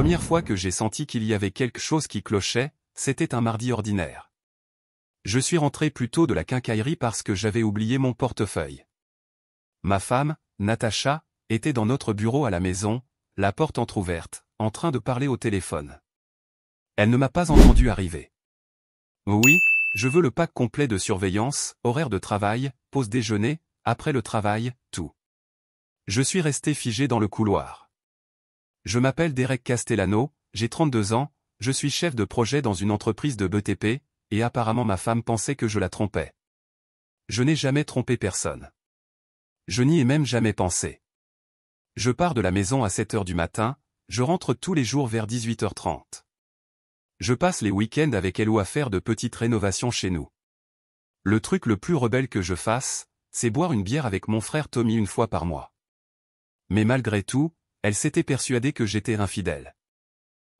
première fois que j'ai senti qu'il y avait quelque chose qui clochait, c'était un mardi ordinaire. Je suis rentré plus tôt de la quincaillerie parce que j'avais oublié mon portefeuille. Ma femme, Natacha, était dans notre bureau à la maison, la porte entr'ouverte, en train de parler au téléphone. Elle ne m'a pas entendu arriver. Oui, je veux le pack complet de surveillance, horaire de travail, pause déjeuner, après le travail, tout. Je suis resté figé dans le couloir. Je m'appelle Derek Castellano, j'ai 32 ans, je suis chef de projet dans une entreprise de BTP, et apparemment ma femme pensait que je la trompais. Je n'ai jamais trompé personne. Je n'y ai même jamais pensé. Je pars de la maison à 7 heures du matin, je rentre tous les jours vers 18h30. Je passe les week-ends avec elle ou à faire de petites rénovations chez nous. Le truc le plus rebelle que je fasse, c'est boire une bière avec mon frère Tommy une fois par mois. Mais malgré tout, elle s'était persuadée que j'étais infidèle.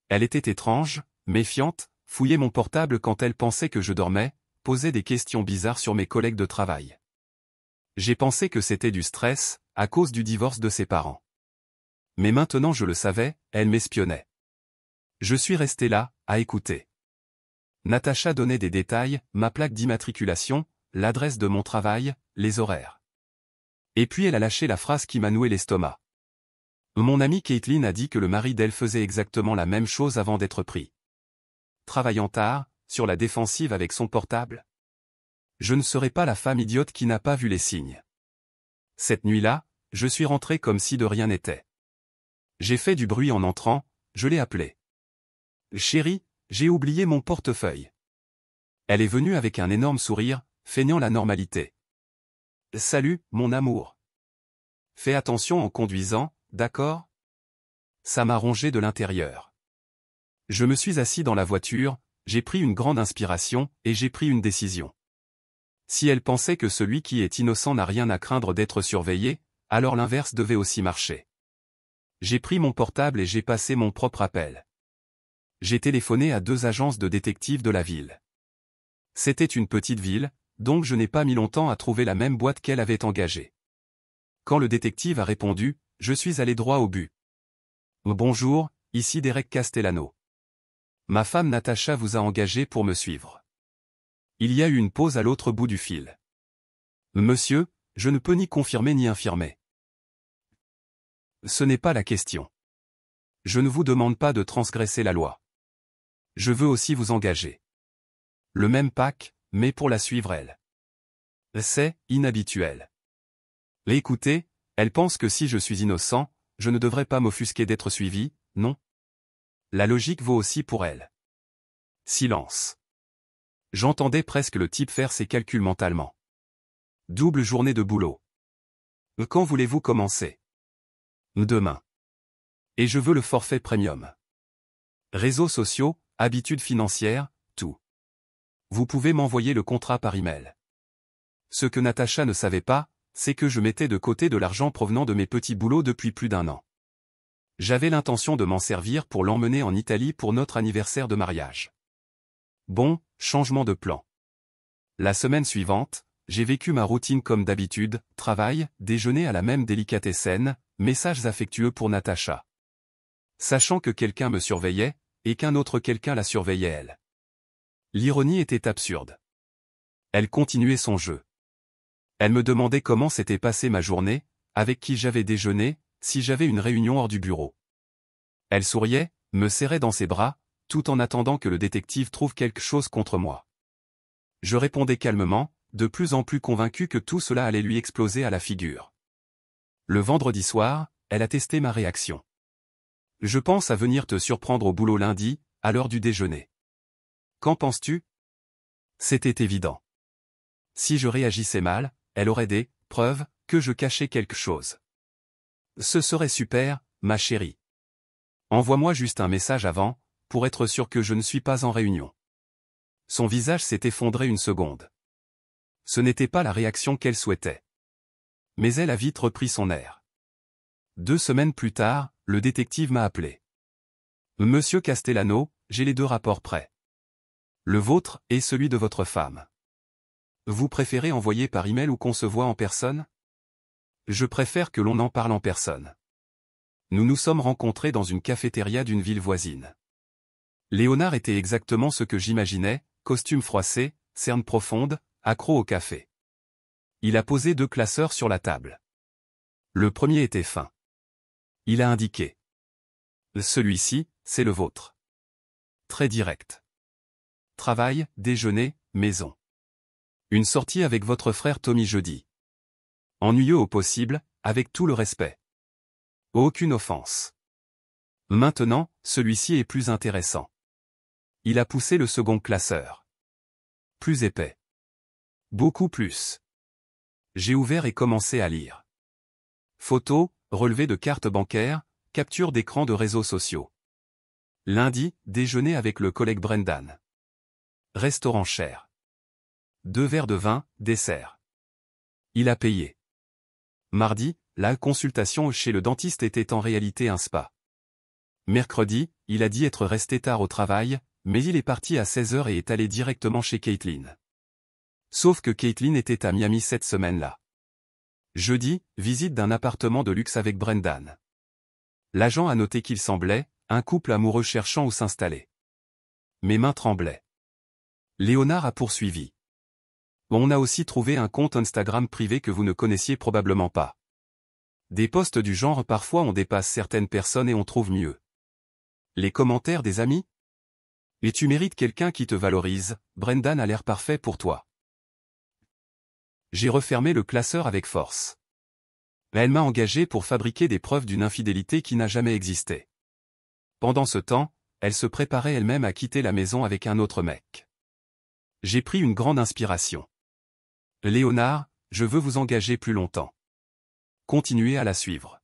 Elle était étrange, méfiante, fouillait mon portable quand elle pensait que je dormais, posait des questions bizarres sur mes collègues de travail. J'ai pensé que c'était du stress, à cause du divorce de ses parents. Mais maintenant je le savais, elle m'espionnait. Je suis resté là, à écouter. Natacha donnait des détails, ma plaque d'immatriculation, l'adresse de mon travail, les horaires. Et puis elle a lâché la phrase qui m'a noué l'estomac. Mon amie Caitlin a dit que le mari d'elle faisait exactement la même chose avant d'être pris. Travaillant tard, sur la défensive avec son portable. Je ne serai pas la femme idiote qui n'a pas vu les signes. Cette nuit-là, je suis rentré comme si de rien n'était. J'ai fait du bruit en entrant, je l'ai appelée. Chérie, j'ai oublié mon portefeuille. Elle est venue avec un énorme sourire, feignant la normalité. Salut, mon amour. Fais attention en conduisant, d'accord? Ça m'a rongé de l'intérieur. Je me suis assis dans la voiture, j'ai pris une grande inspiration, et j'ai pris une décision. Si elle pensait que celui qui est innocent n'a rien à craindre d'être surveillé, alors l'inverse devait aussi marcher. J'ai pris mon portable et j'ai passé mon propre appel. J'ai téléphoné à 2 agences de détectives de la ville. C'était une petite ville, donc je n'ai pas mis longtemps à trouver la même boîte qu'elle avait engagée. Quand le détective a répondu, je suis allé droit au but. Bonjour, ici Derek Castellano. Ma femme Natacha vous a engagé pour me suivre. Il y a eu une pause à l'autre bout du fil. Monsieur, je ne peux ni confirmer ni infirmer. Ce n'est pas la question. Je ne vous demande pas de transgresser la loi. Je veux aussi vous engager. Le même pack, mais pour la suivre elle. C'est inhabituel. Écoutez, elle pense que si je suis innocent, je ne devrais pas m'offusquer d'être suivi, non? La logique vaut aussi pour elle. Silence. J'entendais presque le type faire ses calculs mentalement. Double journée de boulot. Quand voulez-vous commencer? Demain. Et je veux le forfait premium. Réseaux sociaux, habitudes financières, tout. Vous pouvez m'envoyer le contrat par email. Ce que Natacha ne savait pas, c'est que je mettais de côté de l'argent provenant de mes petits boulots depuis plus d'1 an. J'avais l'intention de m'en servir pour l'emmener en Italie pour notre anniversaire de mariage. Bon, changement de plan. La semaine suivante, j'ai vécu ma routine comme d'habitude, travail, déjeuner à la même délicatessen, messages affectueux pour Natacha. Sachant que quelqu'un me surveillait, et qu'un autre quelqu'un la surveillait elle. L'ironie était absurde. Elle continuait son jeu. Elle me demandait comment s'était passée ma journée, avec qui j'avais déjeuné, si j'avais une réunion hors du bureau. Elle souriait, me serrait dans ses bras, tout en attendant que le détective trouve quelque chose contre moi. Je répondais calmement, de plus en plus convaincu que tout cela allait lui exploser à la figure. Le vendredi soir, elle a testé ma réaction. Je pense à venir te surprendre au boulot lundi, à l'heure du déjeuner. Qu'en penses-tu? C'était évident. Si je réagissais mal, elle aurait des preuves que je cachais quelque chose. Ce serait super, ma chérie. Envoie-moi juste un message avant, pour être sûr que je ne suis pas en réunion. Son visage s'est effondré une seconde. Ce n'était pas la réaction qu'elle souhaitait. Mais elle a vite repris son air. 2 semaines plus tard, le détective m'a appelé. Monsieur Castellano, j'ai les 2 rapports prêts. Le vôtre et celui de votre femme. Vous préférez envoyer par email ou qu'on se voit en personne? Je préfère que l'on en parle en personne. Nous nous sommes rencontrés dans une cafétéria d'une ville voisine. Léonard était exactement ce que j'imaginais, costume froissé, cernes profondes, accro au café. Il a posé 2 classeurs sur la table. Le premier était fin. Il a indiqué. Celui-ci, c'est le vôtre. Très direct. Travail, déjeuner, maison. Une sortie avec votre frère Tommy jeudi. Ennuyeux au possible, avec tout le respect. Aucune offense. Maintenant, celui-ci est plus intéressant. Il a poussé le second classeur. Plus épais. Beaucoup plus. J'ai ouvert et commencé à lire. Photos, relevés de cartes bancaires, capture d'écran de réseaux sociaux. Lundi, déjeuner avec le collègue Brendan. Restaurant cher. 2 verres de vin, dessert. Il a payé. Mardi, la consultation chez le dentiste était en réalité un spa. Mercredi, il a dit être resté tard au travail, mais il est parti à 16h et est allé directement chez Caitlin. Sauf que Caitlin était à Miami cette semaine-là. Jeudi, visite d'un appartement de luxe avec Brendan. L'agent a noté qu'il semblait, un couple amoureux cherchant où s'installer. Mes mains tremblaient. Léonard a poursuivi. On a aussi trouvé un compte Instagram privé que vous ne connaissiez probablement pas. Des posts du genre parfois on dépasse certaines personnes et on trouve mieux. Les commentaires des amis? Et tu mérites quelqu'un qui te valorise, Brendan a l'air parfait pour toi. J'ai refermé le classeur avec force. Elle m'a engagé pour fabriquer des preuves d'une infidélité qui n'a jamais existé. Pendant ce temps, elle se préparait elle-même à quitter la maison avec un autre mec. J'ai pris une grande inspiration. Léonard, je veux vous engager plus longtemps. Continuez à la suivre.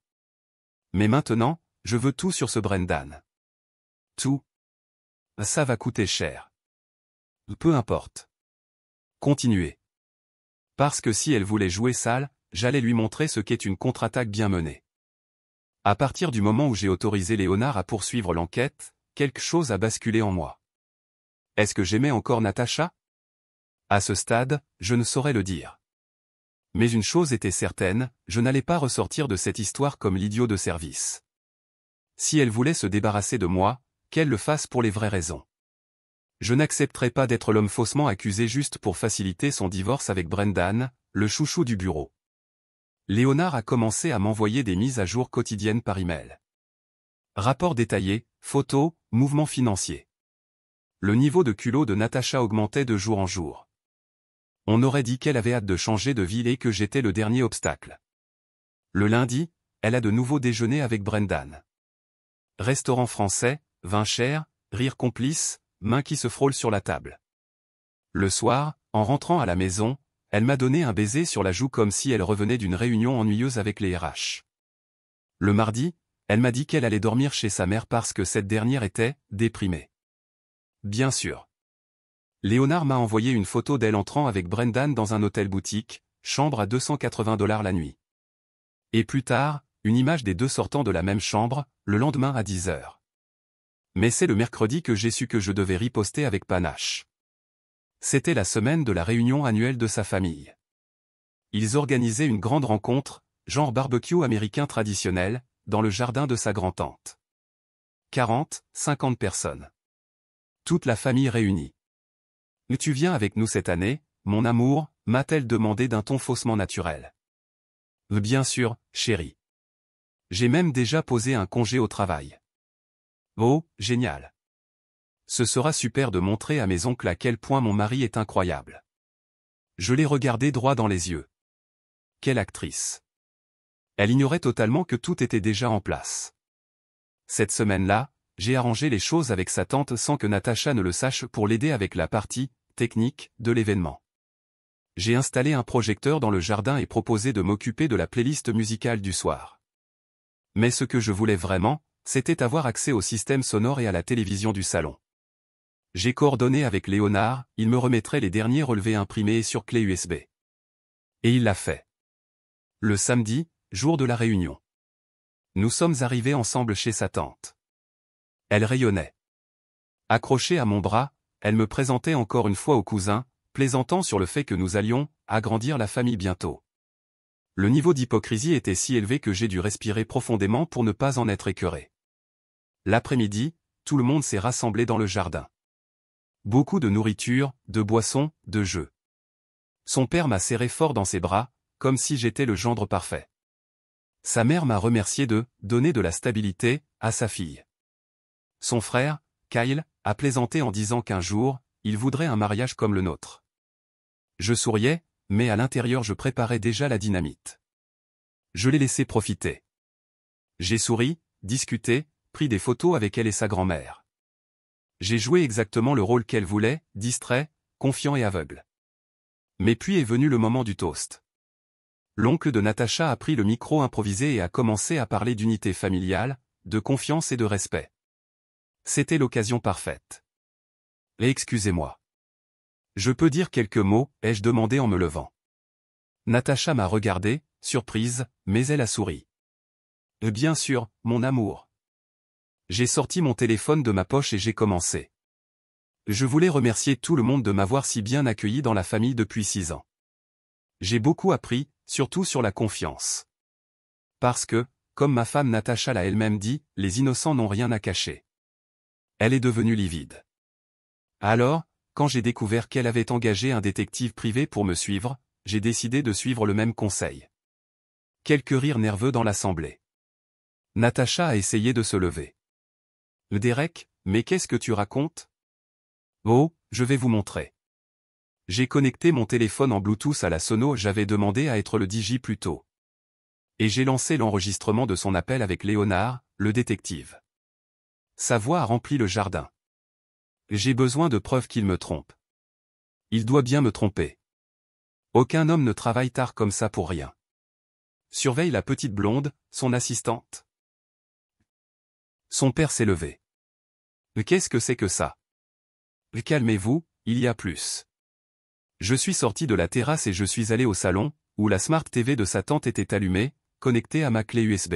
Mais maintenant, je veux tout sur ce Brendan. Tout. Ça va coûter cher. Peu importe. Continuez. Parce que si elle voulait jouer sale, j'allais lui montrer ce qu'est une contre-attaque bien menée. À partir du moment où j'ai autorisé Léonard à poursuivre l'enquête, quelque chose a basculé en moi. Est-ce que j'aimais encore Natacha? À ce stade, je ne saurais le dire. Mais une chose était certaine, je n'allais pas ressortir de cette histoire comme l'idiot de service. Si elle voulait se débarrasser de moi, qu'elle le fasse pour les vraies raisons. Je n'accepterai pas d'être l'homme faussement accusé juste pour faciliter son divorce avec Brendan, le chouchou du bureau. Léonard a commencé à m'envoyer des mises à jour quotidiennes par email. Rapports détaillés, photos, mouvements financiers. Le niveau de culot de Natacha augmentait de jour en jour. On aurait dit qu'elle avait hâte de changer de ville et que j'étais le dernier obstacle. Le lundi, elle a de nouveau déjeuné avec Brendan. Restaurant français, vin cher, rire complice, mains qui se frôlent sur la table. Le soir, en rentrant à la maison, elle m'a donné un baiser sur la joue comme si elle revenait d'une réunion ennuyeuse avec les RH. Le mardi, elle m'a dit qu'elle allait dormir chez sa mère parce que cette dernière était déprimée. Bien sûr. Léonard m'a envoyé une photo d'elle entrant avec Brendan dans un hôtel boutique, chambre à $280 la nuit. Et plus tard, une image des deux sortant de la même chambre, le lendemain à 10h. Mais c'est le mercredi que j'ai su que je devais riposter avec panache. C'était la semaine de la réunion annuelle de sa famille. Ils organisaient une grande rencontre, genre barbecue américain traditionnel, dans le jardin de sa grand-tante. 40, 50 personnes. Toute la famille réunie. « Tu viens avec nous cette année, mon amour ?» m'a-t-elle demandé d'un ton faussement naturel. « Bien sûr, chérie. J'ai même déjà posé un congé au travail. » Oh, génial. Ce sera super de montrer à mes oncles à quel point mon mari est incroyable. Je l'ai regardé droit dans les yeux. Quelle actrice. Elle ignorait totalement que tout était déjà en place. Cette semaine-là, j'ai arrangé les choses avec sa tante sans que Natacha ne le sache pour l'aider avec la partie technique de l'événement. J'ai installé un projecteur dans le jardin et proposé de m'occuper de la playlist musicale du soir. Mais ce que je voulais vraiment, c'était avoir accès au système sonore et à la télévision du salon. J'ai coordonné avec Léonard, il me remettrait les derniers relevés imprimés sur clé USB. Et il l'a fait. Le samedi, jour de la réunion. Nous sommes arrivés ensemble chez sa tante. Elle rayonnait. Accrochée à mon bras, elle me présentait encore une fois au cousin, plaisantant sur le fait que nous allions agrandir la famille bientôt. Le niveau d'hypocrisie était si élevé que j'ai dû respirer profondément pour ne pas en être écœuré. L'après-midi, tout le monde s'est rassemblé dans le jardin. Beaucoup de nourriture, de boissons, de jeux. Son père m'a serré fort dans ses bras, comme si j'étais le gendre parfait. Sa mère m'a remercié de donner de la stabilité à sa fille. Son frère, Kyle, a plaisanté en disant qu'un jour, il voudrait un mariage comme le nôtre. Je souriais, mais à l'intérieur je préparais déjà la dynamite. Je l'ai laissé profiter. J'ai souri, discuté, pris des photos avec elle et sa grand-mère. J'ai joué exactement le rôle qu'elle voulait, distrait, confiant et aveugle. Mais puis est venu le moment du toast. L'oncle de Natacha a pris le micro improvisé et a commencé à parler d'unité familiale, de confiance et de respect. C'était l'occasion parfaite. Et excusez-moi. Je peux dire quelques mots, ai-je demandé en me levant. Natacha m'a regardé, surprise, mais elle a souri. Bien sûr, mon amour. J'ai sorti mon téléphone de ma poche et j'ai commencé. Je voulais remercier tout le monde de m'avoir si bien accueilli dans la famille depuis 6 ans. J'ai beaucoup appris, surtout sur la confiance. Parce que, comme ma femme Natacha l'a elle-même dit, les innocents n'ont rien à cacher. Elle est devenue livide. Alors, quand j'ai découvert qu'elle avait engagé un détective privé pour me suivre, j'ai décidé de suivre le même conseil. Quelques rires nerveux dans l'assemblée. Natacha a essayé de se lever. Derek, mais qu'est-ce que tu racontes? Oh, je vais vous montrer. J'ai connecté mon téléphone en Bluetooth à la sono, j'avais demandé à être le DJ plus tôt. Et j'ai lancé l'enregistrement de son appel avec Léonard, le détective. Sa voix a rempli le jardin. J'ai besoin de preuves qu'il me trompe. Il doit bien me tromper. Aucun homme ne travaille tard comme ça pour rien. Surveille la petite blonde, son assistante. Son père s'est levé. Qu'est-ce que c'est que ça? Calmez-vous, il y a plus. Je suis sorti de la terrasse et je suis allé au salon, où la Smart TV de sa tante était allumée, connectée à ma clé USB.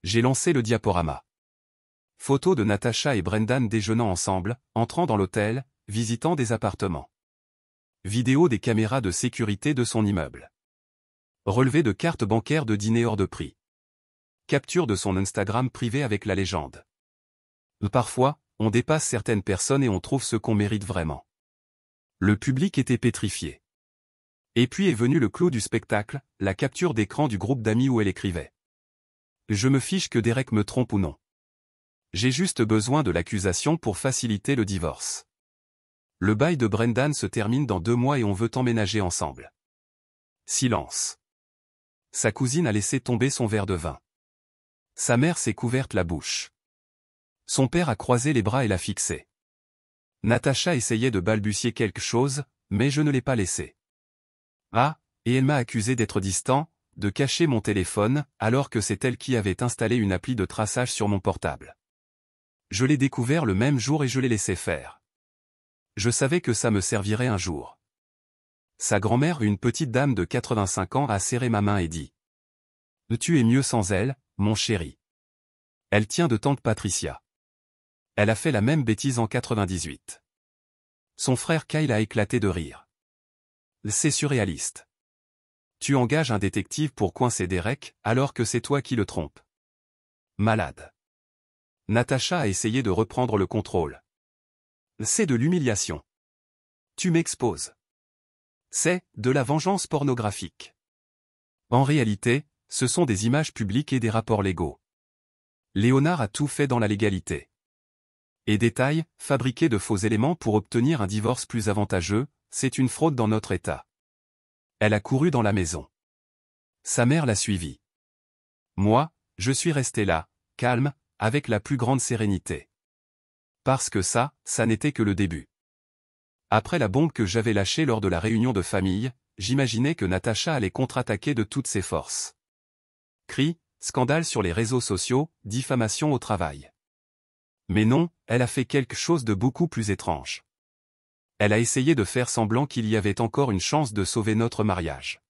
J'ai lancé le diaporama. Photos de Natacha et Brendan déjeunant ensemble, entrant dans l'hôtel, visitant des appartements. Vidéo des caméras de sécurité de son immeuble. Relevé de cartes bancaires de dîner hors de prix. Capture de son Instagram privé avec la légende. Parfois, on dépasse certaines personnes et on trouve ce qu'on mérite vraiment. Le public était pétrifié. Et puis est venu le clou du spectacle, la capture d'écran du groupe d'amis où elle écrivait. Je me fiche que Derek me trompe ou non. J'ai juste besoin de l'accusation pour faciliter le divorce. Le bail de Brendan se termine dans 2 mois et on veut emménager ensemble. Silence. Sa cousine a laissé tomber son verre de vin. Sa mère s'est couverte la bouche. Son père a croisé les bras et l'a fixé. Natacha essayait de balbutier quelque chose, mais je ne l'ai pas laissé. Ah, et elle m'a accusé d'être distant, de cacher mon téléphone, alors que c'est elle qui avait installé une appli de traçage sur mon portable. Je l'ai découvert le même jour et je l'ai laissé faire. Je savais que ça me servirait un jour. Sa grand-mère, une petite dame de 85 ans, a serré ma main et dit « Tu es mieux sans elle, mon chéri. Elle tient de tante Patricia. Elle a fait la même bêtise en 98. » Son frère Kyle a éclaté de rire. C'est surréaliste. Tu engages un détective pour coincer Derek, alors que c'est toi qui le trompes. Malade. Natacha a essayé de reprendre le contrôle. C'est de l'humiliation. Tu m'exposes. C'est de la vengeance pornographique. En réalité, ce sont des images publiques et des rapports légaux. Léonard a tout fait dans la légalité. Et détail, fabriquer de faux éléments pour obtenir un divorce plus avantageux, c'est une fraude dans notre État. Elle a couru dans la maison. Sa mère l'a suivie. Moi, je suis resté là, calme, avec la plus grande sérénité. Parce que ça n'était que le début. Après la bombe que j'avais lâchée lors de la réunion de famille, j'imaginais que Natacha allait contre-attaquer de toutes ses forces. Cris, scandale sur les réseaux sociaux, diffamation au travail. Mais non, elle a fait quelque chose de beaucoup plus étrange. Elle a essayé de faire semblant qu'il y avait encore une chance de sauver notre mariage.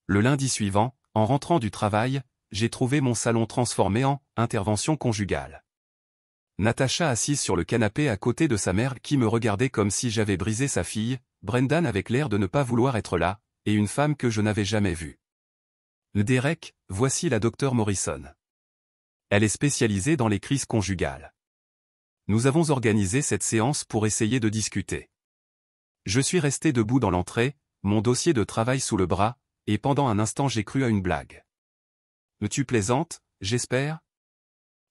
Le lundi suivant, en rentrant du travail, j'ai trouvé mon salon transformé en intervention conjugale. Natacha assise sur le canapé à côté de sa mère qui me regardait comme si j'avais brisé sa fille, Brendan avec l'air de ne pas vouloir être là, et une femme que je n'avais jamais vue. Derek, voici la docteure Morrison. Elle est spécialisée dans les crises conjugales. Nous avons organisé cette séance pour essayer de discuter. Je suis resté debout dans l'entrée, mon dossier de travail sous le bras, et pendant un instant j'ai cru à une blague. Tu plaisantes, j'espère?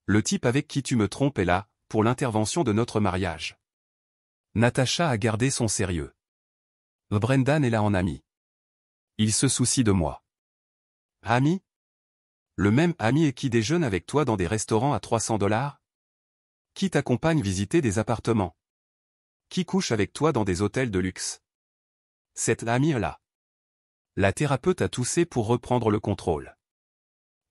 Le type avec qui tu me trompes est là, pour l'intervention de notre mariage. Natacha a gardé son sérieux. Brendan est là en ami. Il se soucie de moi. Ami? Le même ami et qui déjeune avec toi dans des restaurants à $300? Qui t'accompagne visiter des appartements? Qui couche avec toi dans des hôtels de luxe? Cette amie-là. La thérapeute a toussé pour reprendre le contrôle.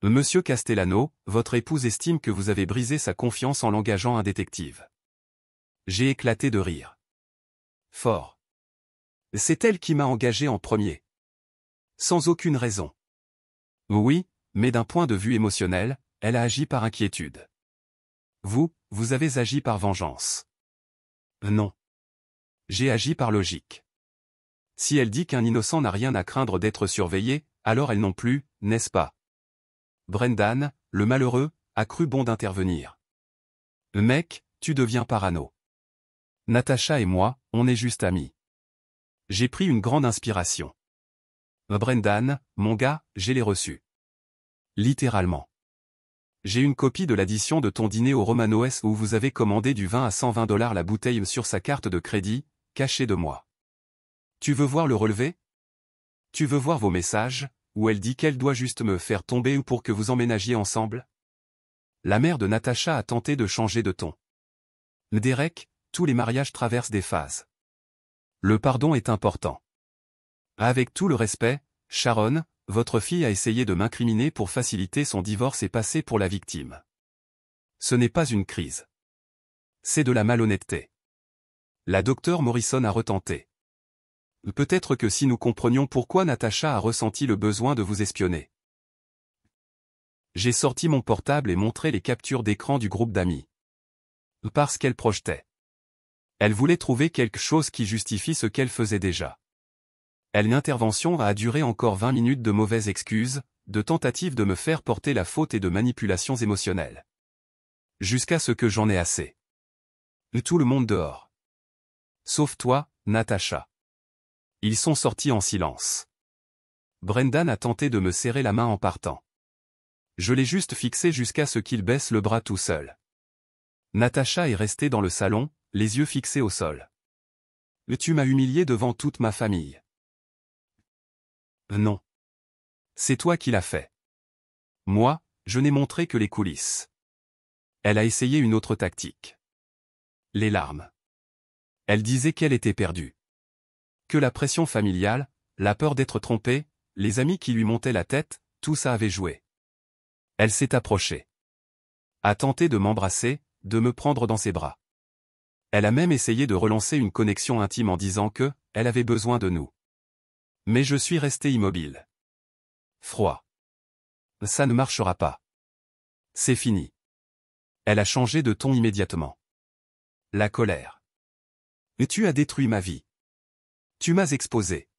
Monsieur Castellano, votre épouse estime que vous avez brisé sa confiance en l'engageant un détective. J'ai éclaté de rire. Fort. C'est elle qui m'a engagé en premier. Sans aucune raison. Oui, mais d'un point de vue émotionnel, elle a agi par inquiétude. Vous avez agi par vengeance. Non. J'ai agi par logique. Si elle dit qu'un innocent n'a rien à craindre d'être surveillé, alors elle non plus, n'est-ce pas? Brendan, le malheureux, a cru bon d'intervenir. Mec, tu deviens parano. Natacha et moi, on est juste amis. J'ai pris une grande inspiration. Brendan, mon gars, j'ai les reçus. Littéralement. J'ai une copie de l'addition de ton dîner au Romano's où vous avez commandé du vin à $120 la bouteille sur sa carte de crédit, cachée de moi. Tu veux voir le relevé? Tu veux voir vos messages, où elle dit qu'elle doit juste me faire tomber ou pour que vous emménagiez ensemble? La mère de Natacha a tenté de changer de ton. Derek, tous les mariages traversent des phases. Le pardon est important. Avec tout le respect, Sharon, votre fille a essayé de m'incriminer pour faciliter son divorce et passer pour la victime. Ce n'est pas une crise. C'est de la malhonnêteté. La docteure Morrison a retenté. Peut-être que si nous comprenions pourquoi Natacha a ressenti le besoin de vous espionner. J'ai sorti mon portable et montré les captures d'écran du groupe d'amis. Parce qu'elle projetait. Elle voulait trouver quelque chose qui justifie ce qu'elle faisait déjà. L'intervention a duré encore 20 minutes de mauvaises excuses, de tentatives de me faire porter la faute et de manipulations émotionnelles. Jusqu'à ce que j'en ai assez. Tout le monde dehors. Sauf toi, Natacha. Ils sont sortis en silence. Brendan a tenté de me serrer la main en partant. Je l'ai juste fixé jusqu'à ce qu'il baisse le bras tout seul. Natacha est restée dans le salon, les yeux fixés au sol. Tu m'as humilié devant toute ma famille. Non. C'est toi qui l'as fait. Moi, je n'ai montré que les coulisses. Elle a essayé une autre tactique. Les larmes. Elle disait qu'elle était perdue. Que la pression familiale, la peur d'être trompée, les amis qui lui montaient la tête, tout ça avait joué. Elle s'est approchée. A tenté de m'embrasser, de me prendre dans ses bras. Elle a même essayé de relancer une connexion intime en disant que, elle avait besoin de nous. Mais je suis resté immobile. Froid. Ça ne marchera pas. C'est fini. Elle a changé de ton immédiatement. La colère. Tu as détruit ma vie. Tu m'as exposé.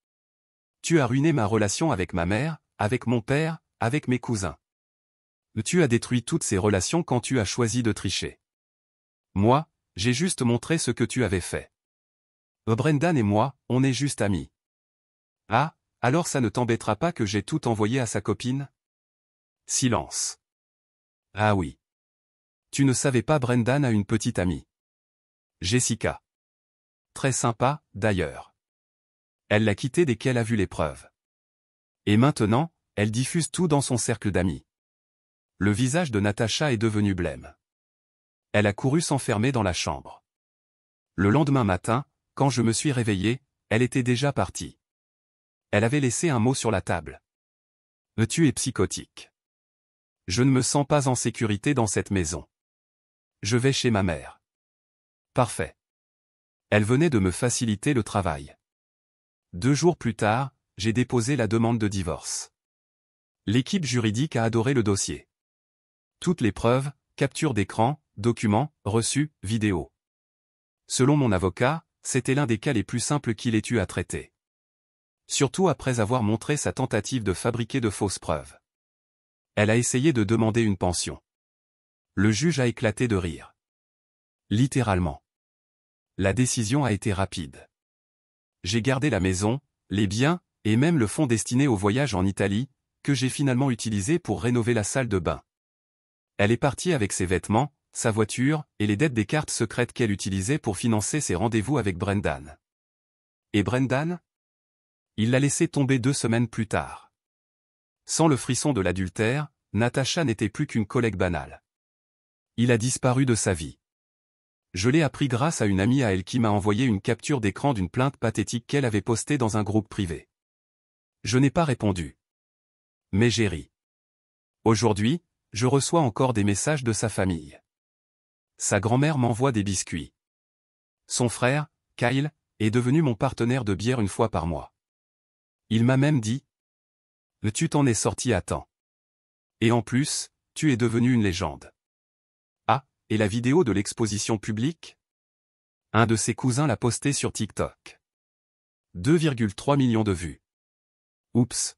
Tu as ruiné ma relation avec ma mère, avec mon père, avec mes cousins. Tu as détruit toutes ces relations quand tu as choisi de tricher. Moi, j'ai juste montré ce que tu avais fait. Brendan et moi, on est juste amis. Ah, alors ça ne t'embêtera pas que j'ai tout envoyé à sa copine? Silence. Ah oui. Tu ne savais pas, Brendan a une petite amie. Jessica. Très sympa, d'ailleurs. Elle l'a quittée dès qu'elle a vu les preuves. Et maintenant, elle diffuse tout dans son cercle d'amis. Le visage de Natacha est devenu blême. Elle a couru s'enfermer dans la chambre. Le lendemain matin, quand je me suis réveillé, elle était déjà partie. Elle avait laissé un mot sur la table. Tu es psychotique. Je ne me sens pas en sécurité dans cette maison. Je vais chez ma mère. Parfait. Elle venait de me faciliter le travail. 2 jours plus tard, j'ai déposé la demande de divorce. L'équipe juridique a adoré le dossier. Toutes les preuves, captures d'écran, documents, reçus, vidéos. Selon mon avocat, c'était l'un des cas les plus simples qu'il ait eu à traiter. Surtout après avoir montré sa tentative de fabriquer de fausses preuves. Elle a essayé de demander une pension. Le juge a éclaté de rire. Littéralement. La décision a été rapide. J'ai gardé la maison, les biens, et même le fonds destiné au voyage en Italie, que j'ai finalement utilisé pour rénover la salle de bain. Elle est partie avec ses vêtements, sa voiture, et les dettes des cartes secrètes qu'elle utilisait pour financer ses rendez-vous avec Brendan. Et Brendan? Il l'a laissé tomber 2 semaines plus tard. Sans le frisson de l'adultère, Natacha n'était plus qu'une collègue banale. Il a disparu de sa vie. Je l'ai appris grâce à une amie à elle qui m'a envoyé une capture d'écran d'une plainte pathétique qu'elle avait postée dans un groupe privé. Je n'ai pas répondu. Mais j'ai ri. Aujourd'hui, je reçois encore des messages de sa famille. Sa grand-mère m'envoie des biscuits. Son frère, Kyle, est devenu mon partenaire de bière une fois par mois. Il m'a même dit « Tu t'en es sorti à temps. Et en plus, tu es devenu une légende. » Ah, et la vidéo de l'exposition publique? Un de ses cousins l'a postée sur TikTok. 2,3 millions de vues. Oups.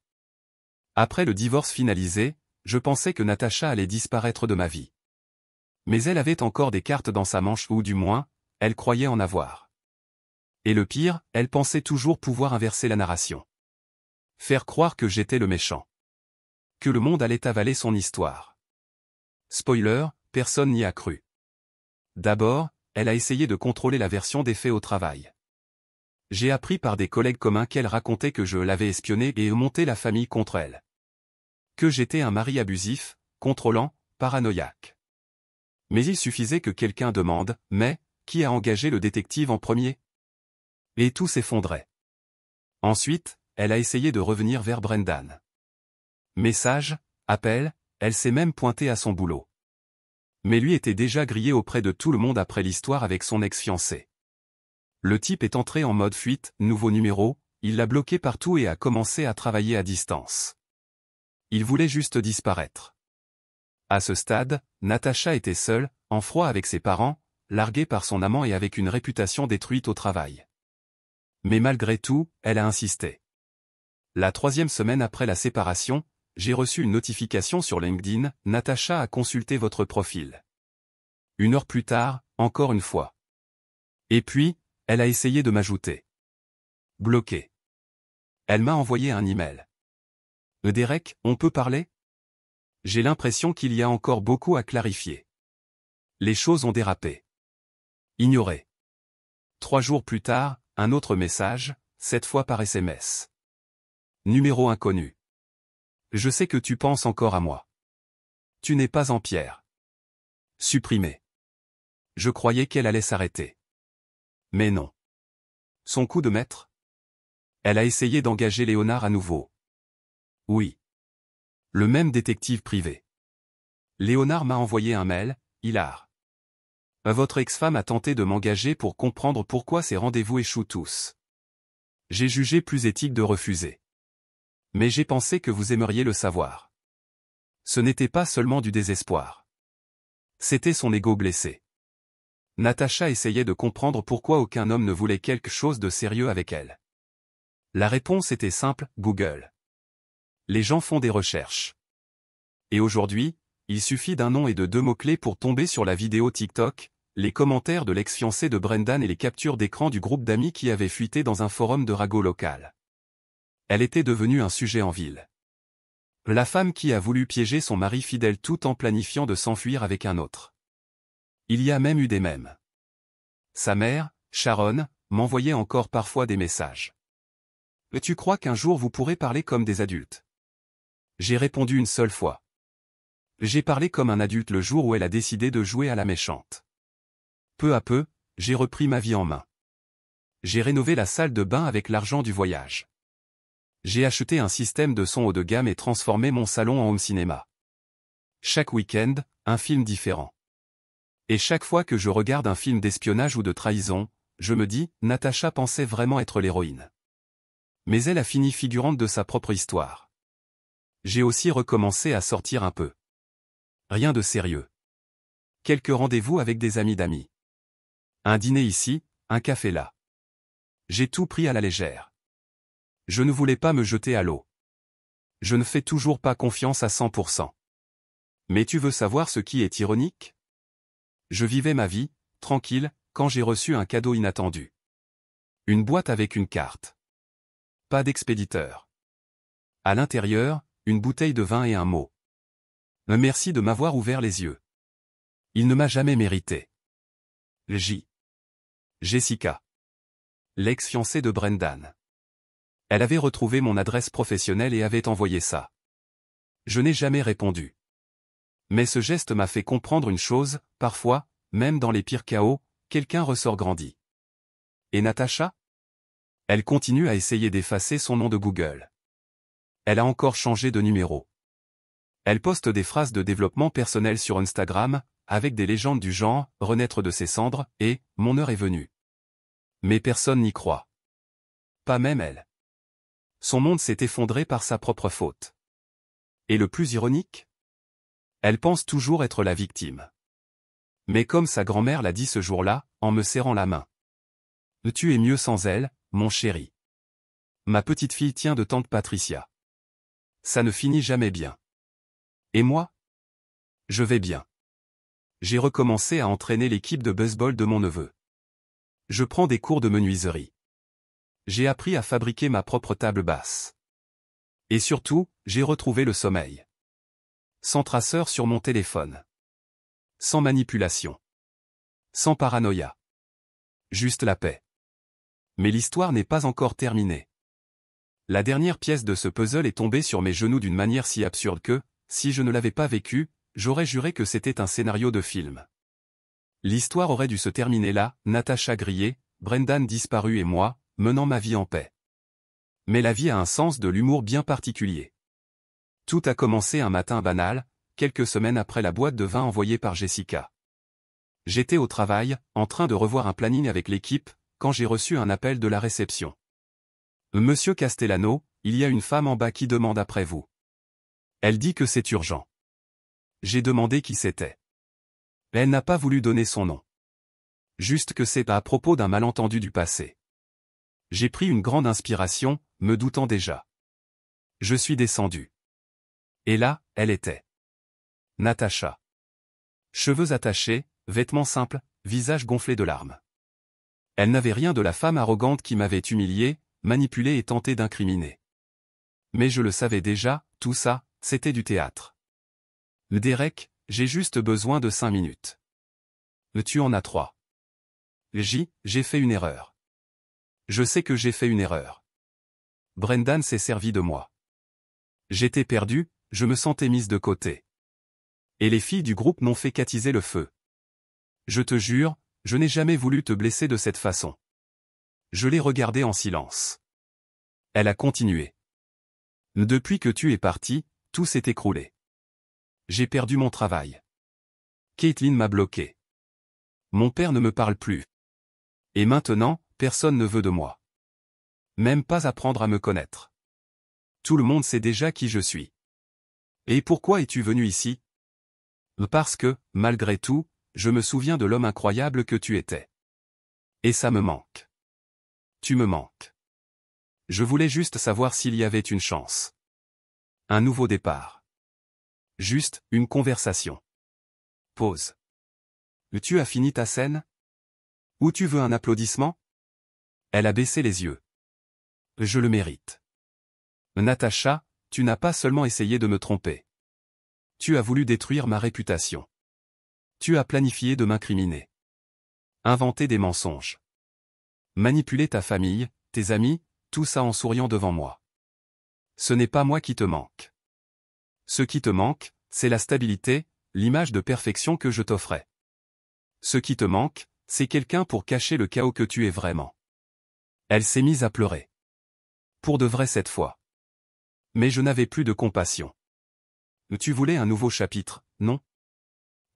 Après le divorce finalisé, je pensais que Natacha allait disparaître de ma vie. Mais elle avait encore des cartes dans sa manche ou du moins, elle croyait en avoir. Et le pire, elle pensait toujours pouvoir inverser la narration. Faire croire que j'étais le méchant. Que le monde allait avaler son histoire. Spoiler, personne n'y a cru. D'abord, elle a essayé de contrôler la version des faits au travail. J'ai appris par des collègues communs qu'elle racontait que je l'avais espionnée et monté la famille contre elle. Que j'étais un mari abusif, contrôlant, paranoïaque. Mais il suffisait que quelqu'un demande « Mais, qui a engagé le détective en premier ?» Et tout s'effondrait. Ensuite, elle a essayé de revenir vers Brendan. Message, appel, elle s'est même pointée à son boulot. Mais lui était déjà grillé auprès de tout le monde après l'histoire avec son ex-fiancé. Le type est entré en mode fuite, nouveau numéro, il l'a bloqué partout et a commencé à travailler à distance. Il voulait juste disparaître. À ce stade, Natacha était seule, en froid avec ses parents, larguée par son amant et avec une réputation détruite au travail. Mais malgré tout, elle a insisté. La 3e semaine après la séparation, j'ai reçu une notification sur LinkedIn, Natacha a consulté votre profil. 1 heure plus tard, encore une fois. Et puis, elle a essayé de m'ajouter. Bloqué. Elle m'a envoyé un email. Derek, on peut parler? J'ai l'impression qu'il y a encore beaucoup à clarifier. Les choses ont dérapé. Ignoré. 3 jours plus tard, un autre message, cette fois par SMS. Numéro inconnu. Je sais que tu penses encore à moi. Tu n'es pas en pierre. Supprimé. Je croyais qu'elle allait s'arrêter. Mais non. Son coup de maître? Elle a essayé d'engager Léonard à nouveau. Oui. Le même détective privé. Léonard m'a envoyé un mail, hilar. Votre ex-femme a tenté de m'engager pour comprendre pourquoi ces rendez-vous échouent tous. J'ai jugé plus éthique de refuser. Mais j'ai pensé que vous aimeriez le savoir. Ce n'était pas seulement du désespoir. C'était son ego blessé. Natacha essayait de comprendre pourquoi aucun homme ne voulait quelque chose de sérieux avec elle. La réponse était simple, Google. Les gens font des recherches. Et aujourd'hui, il suffit d'un nom et de 2 mots-clés pour tomber sur la vidéo TikTok, les commentaires de l'ex-fiancé de Brendan et les captures d'écran du groupe d'amis qui avaient fuité dans un forum de ragot local. Elle était devenue un sujet en ville. La femme qui a voulu piéger son mari fidèle tout en planifiant de s'enfuir avec un autre. Il y a même eu des mèmes. Sa mère, Sharon, m'envoyait encore parfois des messages. « Tu crois qu'un jour vous pourrez parler comme des adultes ?» J'ai répondu une seule fois. J'ai parlé comme un adulte le jour où elle a décidé de jouer à la méchante. Peu à peu, j'ai repris ma vie en main. J'ai rénové la salle de bain avec l'argent du voyage. J'ai acheté un système de son haut de gamme et transformé mon salon en home cinéma. Chaque week-end, un film différent. Et chaque fois que je regarde un film d'espionnage ou de trahison, je me dis, Natacha pensait vraiment être l'héroïne. Mais elle a fini figurante de sa propre histoire. J'ai aussi recommencé à sortir un peu. Rien de sérieux. Quelques rendez-vous avec des amis d'amis. Un dîner ici, un café là. J'ai tout pris à la légère. Je ne voulais pas me jeter à l'eau. Je ne fais toujours pas confiance à 100%. Mais tu veux savoir ce qui est ironique? Je vivais ma vie, tranquille, quand j'ai reçu un cadeau inattendu. Une boîte avec une carte. Pas d'expéditeur. À l'intérieur, une bouteille de vin et un mot. Merci de m'avoir ouvert les yeux. Il ne m'a jamais mérité. Jessica. L'ex-fiancée de Brendan. Elle avait retrouvé mon adresse professionnelle et avait envoyé ça. Je n'ai jamais répondu. Mais ce geste m'a fait comprendre une chose, parfois, même dans les pires chaos, quelqu'un ressort grandi. Et Natacha? Elle continue à essayer d'effacer son nom de Google. Elle a encore changé de numéro. Elle poste des phrases de développement personnel sur Instagram, avec des légendes du genre « renaître de ses cendres » et « mon heure est venue ». Mais personne n'y croit. Pas même elle. Son monde s'est effondré par sa propre faute. Et le plus ironique? Elle pense toujours être la victime. Mais comme sa grand-mère l'a dit ce jour-là, en me serrant la main. Tu es mieux sans elle, mon chéri. Ma petite fille tient de tante Patricia. Ça ne finit jamais bien. Et moi? Je vais bien. J'ai recommencé à entraîner l'équipe de baseball de mon neveu. Je prends des cours de menuiserie. J'ai appris à fabriquer ma propre table basse. Et surtout, j'ai retrouvé le sommeil. Sans traceur sur mon téléphone. Sans manipulation. Sans paranoïa. Juste la paix. Mais l'histoire n'est pas encore terminée. La dernière pièce de ce puzzle est tombée sur mes genoux d'une manière si absurde que, si je ne l'avais pas vécue, j'aurais juré que c'était un scénario de film. L'histoire aurait dû se terminer là, Natacha grillée, Brendan disparu et moi, menant ma vie en paix. Mais la vie a un sens de l'humour bien particulier. Tout a commencé un matin banal, quelques semaines après la boîte de vin envoyée par Jessica. J'étais au travail, en train de revoir un planning avec l'équipe, quand j'ai reçu un appel de la réception. Monsieur Castellano, il y a une femme en bas qui demande après vous. Elle dit que c'est urgent. J'ai demandé qui c'était. Elle n'a pas voulu donner son nom. Juste que c'est à propos d'un malentendu du passé. J'ai pris une grande inspiration, me doutant déjà. Je suis descendu. Et là, elle était. Natacha. Cheveux attachés, vêtements simples, visage gonflé de larmes. Elle n'avait rien de la femme arrogante qui m'avait humilié, manipulé et tenté d'incriminer. Mais je le savais déjà, tout ça, c'était du théâtre. Derek, j'ai juste besoin de 5 minutes. Tu en as 3. J'ai fait une erreur. Je sais que j'ai fait une erreur. Brendan s'est servi de moi. J'étais perdu, je me sentais mise de côté. Et les filles du groupe n'ont fait qu'attiser le feu. Je te jure, je n'ai jamais voulu te blesser de cette façon. Je l'ai regardée en silence. Elle a continué. Depuis que tu es parti, tout s'est écroulé. J'ai perdu mon travail. Caitlin m'a bloqué. Mon père ne me parle plus. Et maintenant, personne ne veut de moi. Même pas apprendre à me connaître. Tout le monde sait déjà qui je suis. Et pourquoi es-tu venu ici? Parce que, malgré tout, je me souviens de l'homme incroyable que tu étais. Et ça me manque. Tu me manques. Je voulais juste savoir s'il y avait une chance. Un nouveau départ. Juste, une conversation. Pause. Tu as fini ta scène? Ou tu veux un applaudissement? Elle a baissé les yeux. Je le mérite. Natacha, tu n'as pas seulement essayé de me tromper. Tu as voulu détruire ma réputation. Tu as planifié de m'incriminer. Inventer des mensonges. Manipuler ta famille, tes amis, tout ça en souriant devant moi. Ce n'est pas moi qui te manque. Ce qui te manque, c'est la stabilité, l'image de perfection que je t'offrais. Ce qui te manque, c'est quelqu'un pour cacher le chaos que tu es vraiment. Elle s'est mise à pleurer. Pour de vrai cette fois. Mais je n'avais plus de compassion. Tu voulais un nouveau chapitre, non?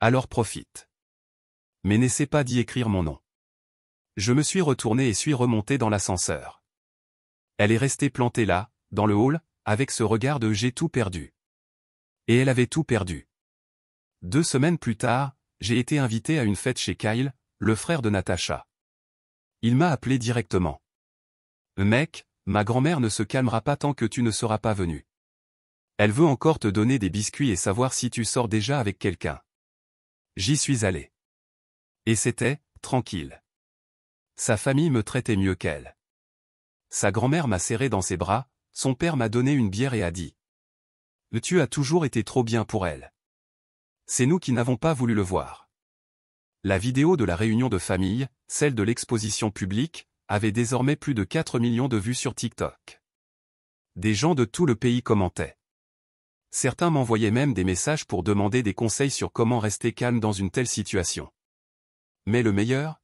Alors profite. Mais n'essaie pas d'y écrire mon nom. Je me suis retourné et suis remonté dans l'ascenseur. Elle est restée plantée là, dans le hall, avec ce regard de « j'ai tout perdu ». Et elle avait tout perdu. 2 semaines plus tard, j'ai été invité à une fête chez Kyle, le frère de Natacha. Il m'a appelé directement. Mec, ma grand-mère ne se calmera pas tant que tu ne seras pas venu. Elle veut encore te donner des biscuits et savoir si tu sors déjà avec quelqu'un. J'y suis allé. Et c'était, tranquille. Sa famille me traitait mieux qu'elle. Sa grand-mère m'a serré dans ses bras, son père m'a donné une bière et a dit. Tu as toujours été trop bien pour elle. C'est nous qui n'avons pas voulu le voir. La vidéo de la réunion de famille, celle de l'exposition publique, avait désormais plus de 4 millions de vues sur TikTok. Des gens de tout le pays commentaient. Certains m'envoyaient même des messages pour demander des conseils sur comment rester calme dans une telle situation. Mais le meilleur?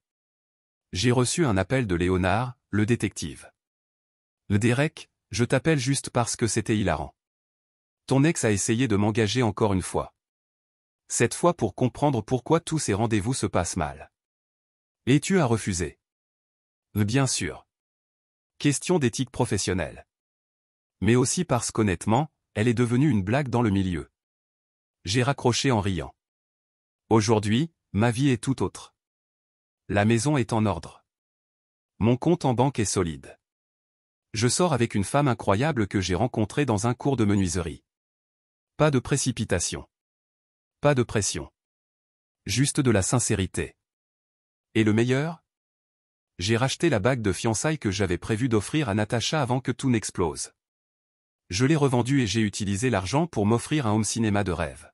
J'ai reçu un appel de Léonard, le détective. Le Derek, je t'appelle juste parce que c'était hilarant. Ton ex a essayé de m'engager encore une fois. Cette fois pour comprendre pourquoi tous ces rendez-vous se passent mal. Et tu as refusé. Bien sûr. Question d'éthique professionnelle. Mais aussi parce qu'honnêtement, elle est devenue une blague dans le milieu. J'ai raccroché en riant. Aujourd'hui, ma vie est tout autre. La maison est en ordre. Mon compte en banque est solide. Je sors avec une femme incroyable que j'ai rencontrée dans un cours de menuiserie. Pas de précipitation. Pas de pression. Juste de la sincérité. Et le meilleur? J'ai racheté la bague de fiançailles que j'avais prévu d'offrir à Natacha avant que tout n'explose. Je l'ai revendue et j'ai utilisé l'argent pour m'offrir un home cinéma de rêve.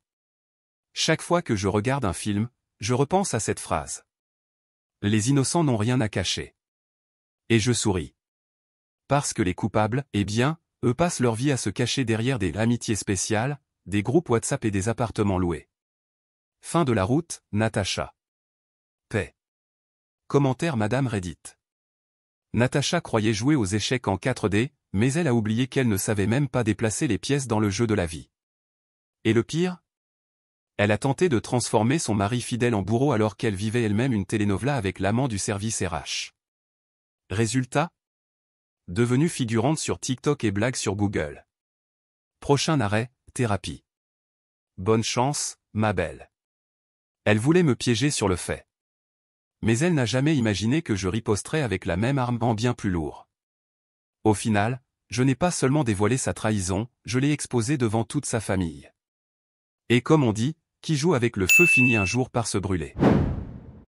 Chaque fois que je regarde un film, je repense à cette phrase. Les innocents n'ont rien à cacher. Et je souris. Parce que les coupables, eh bien, eux passent leur vie à se cacher derrière des amitiés spéciales, des groupes WhatsApp et des appartements loués. Fin de la route, Natacha. Paix. Commentaire Madame Reddit. Natacha croyait jouer aux échecs en 4D, mais elle a oublié qu'elle ne savait même pas déplacer les pièces dans le jeu de la vie. Et le pire? Elle a tenté de transformer son mari fidèle en bourreau alors qu'elle vivait elle-même une telenovela avec l'amant du service RH. Résultat? Devenue figurante sur TikTok et blague sur Google. Prochain arrêt, thérapie. Bonne chance, ma belle. Elle voulait me piéger sur le fait. Mais elle n'a jamais imaginé que je riposterais avec la même arme en bien plus lourd. Au final, je n'ai pas seulement dévoilé sa trahison, je l'ai exposée devant toute sa famille. Et comme on dit, qui joue avec le feu finit un jour par se brûler.